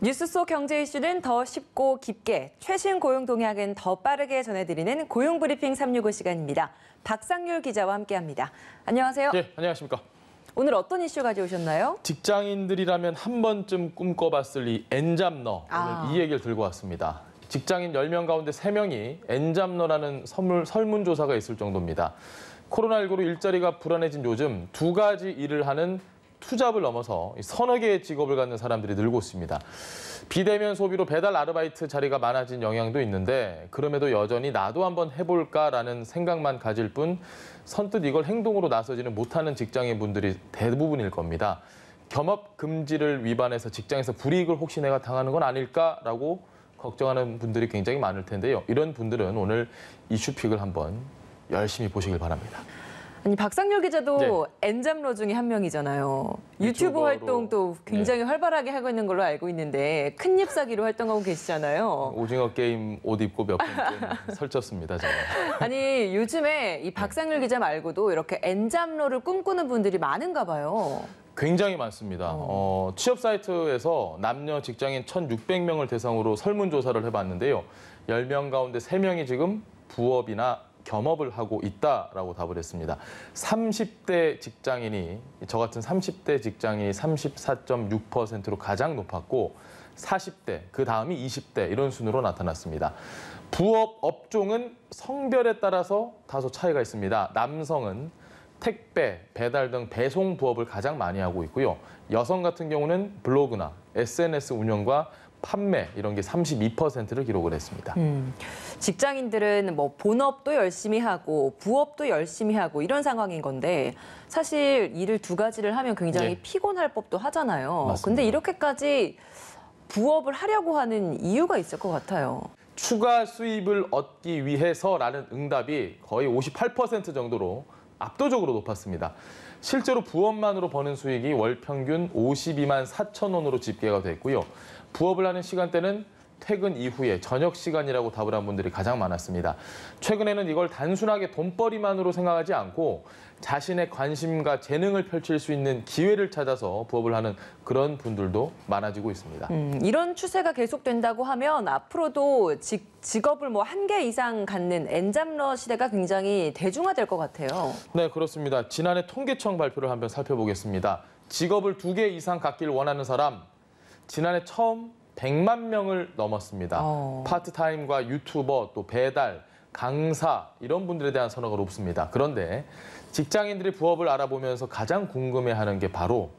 뉴스 속 경제 이슈는 더 쉽고 깊게, 최신 고용 동향은 더 빠르게 전해드리는 고용브리핑 365 시간입니다. 박상률 기자와 함께합니다. 안녕하세요. 네, 안녕하십니까. 오늘 어떤 이슈 가져오셨나요? 직장인들이라면 한 번쯤 꿈꿔봤을 이 엔잡러, 오늘 이 얘기를 들고 왔습니다. 직장인 10명 가운데 3명이 엔잡러라는 설문조사가 있을 정도입니다. 코로나19로 일자리가 불안해진 요즘 두 가지 일을 하는 투잡을 넘어서 서너 개의 직업을 갖는 사람들이 늘고 있습니다. 비대면 소비로 배달 아르바이트 자리가 많아진 영향도 있는데 그럼에도 여전히 나도 한번 해볼까라는 생각만 가질 뿐 선뜻 이걸 행동으로 나서지는 못하는 직장인분들이 대부분일 겁니다. 겸업 금지를 위반해서 직장에서 불이익을 혹시 내가 당하는 건 아닐까라고 걱정하는 분들이 굉장히 많을 텐데요. 이런 분들은 오늘 이슈픽을 한번 열심히 보시길 바랍니다. 아니, 박상률 기자도 엔잡러 중에 한 명이잖아요. 유튜브 활동도 굉장히 활발하게 하고 있는 걸로 알고 있는데 큰 잎사귀로 활동하고 계시잖아요. 오징어 게임 옷 입고 몇 번 설쳤습니다, 제가. 아니, 요즘에 이 박상률 기자 말고도 이렇게 엔잡러를 꿈꾸는 분들이 많은가 봐요. 굉장히 많습니다. 취업 사이트에서 남녀 직장인 1,600명을 대상으로 설문조사를 해봤는데요. 10명 가운데 3명이 지금 부업이나 겸업을 하고 있다라고 답을 했습니다. 30대 직장인이, 저 같은 30대 직장인이 34.6%로 가장 높았고 40대, 그 다음이 20대 이런 순으로 나타났습니다. 부업 업종은 성별에 따라서 다소 차이가 있습니다. 남성은 택배, 배달 등 배송 부업을 가장 많이 하고 있고요. 여성 같은 경우는 블로그나 SNS 운영과 판매 이런 게 32%를 기록을 했습니다. 직장인들은 뭐 본업도 열심히 하고 부업도 열심히 하고 이런 상황인 건데 사실 일을 두 가지를 하면 굉장히 피곤할 법도 하잖아요. 맞습니다. 근데 이렇게까지 부업을 하려고 하는 이유가 있을 것 같아요. 추가 수입을 얻기 위해서라는 응답이 거의 58% 정도로 압도적으로 높았습니다. 실제로 부업만으로 버는 수익이 월 평균 52만 4천 원으로 집계가 됐고요. 부업을 하는 시간대는 퇴근 이후에 저녁 시간이라고 답을 한 분들이 가장 많았습니다. 최근에는 이걸 단순하게 돈벌이만으로 생각하지 않고 자신의 관심과 재능을 펼칠 수 있는 기회를 찾아서 부업을 하는 그런 분들도 많아지고 있습니다. 이런 추세가 계속된다고 하면 앞으로도 직업을 뭐 한 개 이상 갖는 엔잡러 시대가 굉장히 대중화될 것 같아요. 네, 그렇습니다. 지난해 통계청 발표를 한번 살펴보겠습니다. 직업을 2개 이상 갖길 원하는 사람, 지난해 처음 100만 명을 넘었습니다. 파트타임과 유튜버, 또 배달, 강사 이런 분들에 대한 선호가 높습니다. 그런데 직장인들이 부업을 알아보면서 가장 궁금해하는 게 바로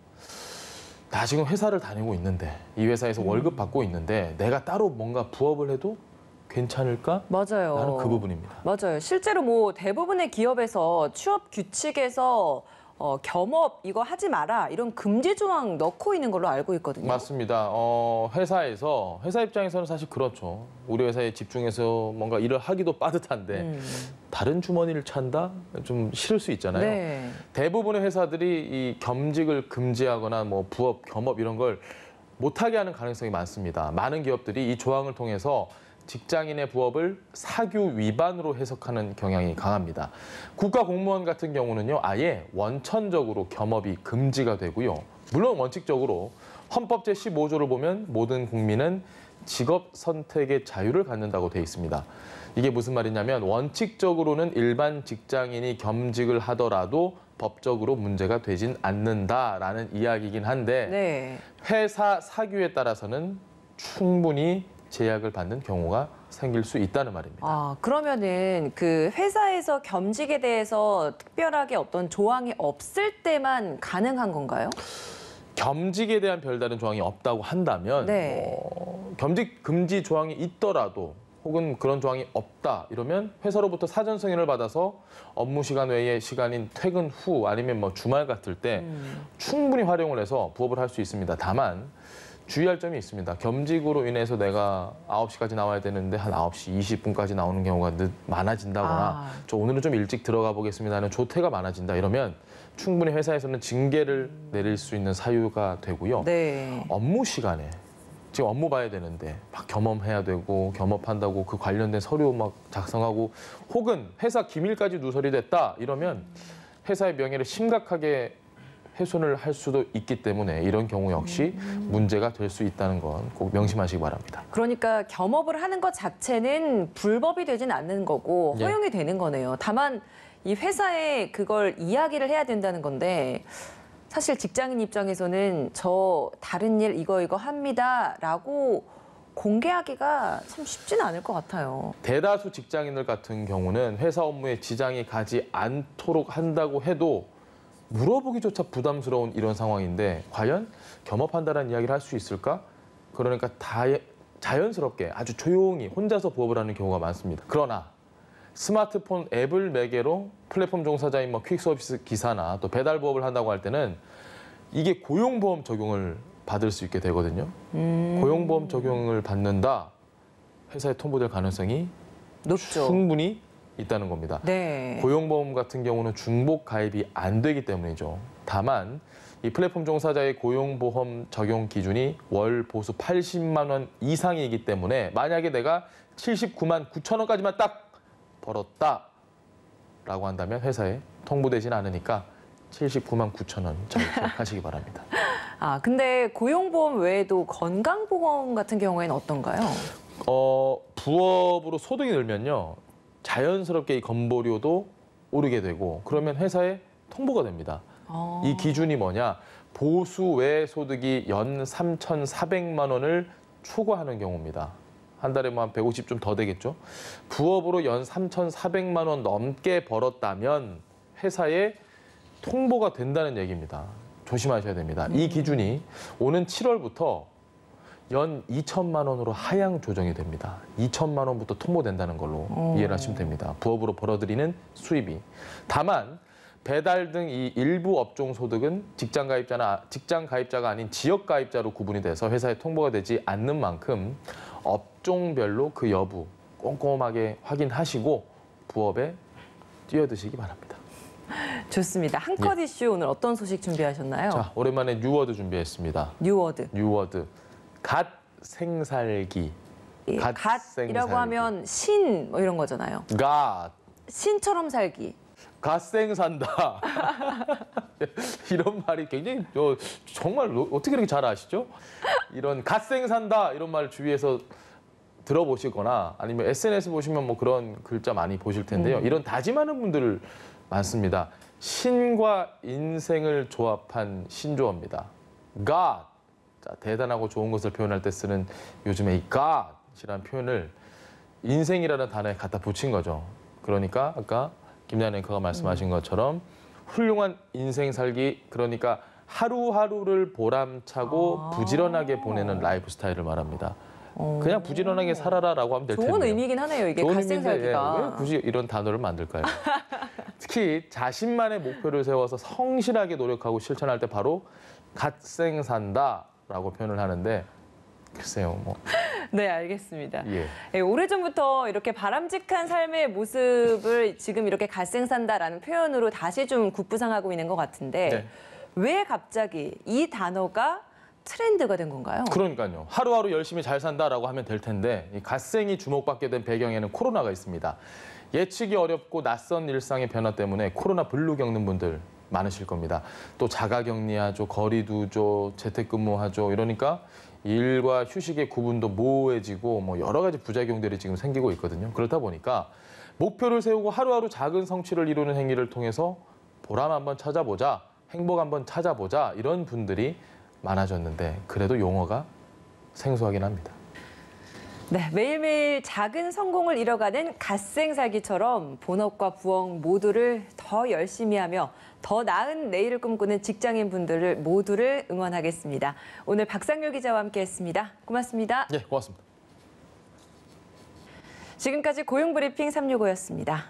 나 지금 회사를 다니고 있는데 이 회사에서 월급 받고 있는데 내가 따로 뭔가 부업을 해도 괜찮을까? 맞아요. 라는 그 부분입니다. 맞아요. 실제로 뭐 대부분의 기업에서 취업 규칙에서 겸업 이거 하지 마라 이런 금지 조항 넣고 있는 걸로 알고 있거든요. 맞습니다. 회사 입장에서는 사실 그렇죠. 우리 회사에 집중해서 뭔가 일을 하기도 빠듯한데 다른 주머니를 찬다? 좀 싫을 수 있잖아요. 네. 대부분의 회사들이 이 겸직을 금지하거나 뭐 부업, 겸업 이런 걸 못하게 하는 가능성이 많습니다. 많은 기업들이 이 조항을 통해서 직장인의 부업을 사규 위반으로 해석하는 경향이 강합니다. 국가 공무원 같은 경우는요, 아예 원천적으로 겸업이 금지가 되고요. 물론 원칙적으로 헌법 제15조를 보면 모든 국민은 직업 선택의 자유를 갖는다고 돼 있습니다. 이게 무슨 말이냐면 원칙적으로는 일반 직장인이 겸직을 하더라도 법적으로 문제가 되진 않는다라는 이야기이긴 한데 회사 사규에 따라서는 충분히 제약을 받는 경우가 생길 수 있다는 말입니다. 그러면은 그 회사에서 겸직에 대해서 특별하게 어떤 조항이 없을 때만 가능한 건가요? 겸직에 대한 별다른 조항이 없다고 한다면 겸직 금지 조항이 있더라도 혹은 그런 조항이 없다 이러면 회사로부터 사전 승인을 받아서 업무 시간 외의 시간인 퇴근 후 아니면 뭐 주말 같을 때 충분히 활용을 해서 부업을 할 수 있습니다. 다만 주의할 점이 있습니다. 겸직으로 인해서 내가 9시까지 나와야 되는데 한 9시 20분까지 나오는 경우가 많아진다거나 저 오늘은 좀 일찍 들어가 보겠습니다 하는 조퇴가 많아진다 이러면 충분히 회사에서는 징계를 내릴 수 있는 사유가 되고요. 업무 시간에 지금 업무 봐야 되는데 막 겸업해야 되고 겸업한다고 그 관련된 서류 막 작성하고 혹은 회사 기밀까지 누설이 됐다 이러면 회사의 명예를 심각하게 훼손을 할 수도 있기 때문에 이런 경우 역시 문제가 될 수 있다는 건 꼭 명심하시기 바랍니다. 그러니까 겸업을 하는 것 자체는 불법이 되진 않는 거고 예. 허용이 되는 거네요. 다만 이 회사에 그걸 이야기를 해야 된다는 건데 사실 직장인 입장에서는 저 다른 일 이거 합니다라고 공개하기가 참 쉽지는 않을 것 같아요. 대다수 직장인들 같은 경우는 회사 업무에 지장이 가지 않도록 한다고 해도 물어보기조차 부담스러운 이런 상황인데 과연 겸업한다는 이야기를 할 수 있을까? 그러니까 자연스럽게 아주 조용히 혼자서 부업을 하는 경우가 많습니다. 그러나 스마트폰 앱을 매개로 플랫폼 종사자인 뭐 퀵서비스 기사나 또 배달 부업을 한다고 할 때는 이게 고용보험 적용을 받을 수 있게 되거든요. 고용보험 적용을 받는다, 회사에 통보될 가능성이 높죠. 충분히 있다는 겁니다. 네. 고용보험 같은 경우는 중복 가입이 안 되기 때문이죠. 다만 이 플랫폼 종사자의 고용보험 적용 기준이 월 보수 80만 원 이상이기 때문에 만약에 내가 79만 9천 원까지만 딱 벌었다라고 한다면 회사에 통보되지는 않으니까 79만 9천 원 잘 기억하시기 바랍니다. 아, 근데 고용보험 외에도 건강보험 같은 경우에는 어떤가요? 부업으로 소득이 늘면요. 자연스럽게 이 건보료도 오르게 되고 그러면 회사에 통보가 됩니다. 이 기준이 뭐냐? 보수 외 소득이 연 3,400만 원을 초과하는 경우입니다. 한 달에 뭐 한 150 좀 더 되겠죠? 부업으로 연 3,400만 원 넘게 벌었다면 회사에 통보가 된다는 얘기입니다. 조심하셔야 됩니다. 이 기준이 오는 7월부터 연 2천만 원으로 하향 조정이 됩니다. 2천만 원부터 통보된다는 걸로 이해를 하시면 됩니다. 부업으로 벌어들이는 수입이. 다만 배달 등 이 일부 업종 소득은 직장 가입자가 아닌 지역 가입자로 구분이 돼서 회사에 통보가 되지 않는 만큼 업종별로 그 여부 꼼꼼하게 확인하시고 부업에 뛰어드시기 바랍니다. 좋습니다. 한 컷 이슈 오늘 어떤 소식 준비하셨나요? 자, 오랜만에 뉴워드 준비했습니다. 뉴워드. 뉴워드. 갓 생살기. 예, 갓 갓이라고 생살기. 하면 신 뭐 이런 거잖아요. 갓. 신처럼 살기. 갓생 산다. 이런 말이 굉장히 정말 어떻게 이렇게 잘 아시죠? 이런 갓생 산다 이런 말 주위에서 들어보시거나 아니면 SNS 보시면 뭐 그런 글자 많이 보실 텐데요. 이런 다짐하는 분들 많습니다. 신과 인생을 조합한 신조어입니다. God. 자, 대단하고 좋은 것을 표현할 때 쓰는 요즘에 이 God이라는 표현을 인생이라는 단어에 갖다 붙인 거죠. 그러니까 아까 김나연 앵커가 말씀하신 것처럼 훌륭한 인생 살기, 그러니까 하루하루를 보람차고 부지런하게 보내는 라이프 스타일을 말합니다. 그냥 부지런하게 살아라라고 하면 될 텐데요. 좋은 의미긴 하네요. 이게 좋은 갓생 의미인데, 살기가. 왜 굳이 이런 단어를 만들까요? 특히 자신만의 목표를 세워서 성실하게 노력하고 실천할 때 바로 갓생 산다라고 표현을 하는데 글쎄요, 뭐. 네, 알겠습니다. 예. 예, 오래전부터 이렇게 바람직한 삶의 모습을 지금 이렇게 갓생산다라는 표현으로 다시 좀 국부상하고 있는 것 같은데 네. 왜 갑자기 이 단어가 트렌드가 된 건가요? 그러니까요. 하루하루 열심히 잘 산다라고 하면 될 텐데 이 갓생이 주목받게 된 배경에는 코로나가 있습니다. 예측이 어렵고 낯선 일상의 변화 때문에 코로나 블루 겪는 분들 많으실 겁니다. 또 자가격리하죠, 거리 두죠, 재택근무하죠. 이러니까 일과 휴식의 구분도 모호해지고 뭐 여러 가지 부작용들이 지금 생기고 있거든요. 그렇다 보니까 목표를 세우고 하루하루 작은 성취를 이루는 행위를 통해서 보람 한번 찾아보자, 행복 한번 찾아보자 이런 분들이 많아졌는데 그래도 용어가 생소하긴 합니다. 네, 매일매일 작은 성공을 이뤄가는 갓생살기처럼 본업과 부업 모두를 더 열심히 하며 더 나은 내일을 꿈꾸는 직장인 분들을 모두를 응원하겠습니다. 오늘 박상률 기자와 함께했습니다. 고맙습니다. 예, 고맙습니다. 지금까지 고용브리핑 365였습니다.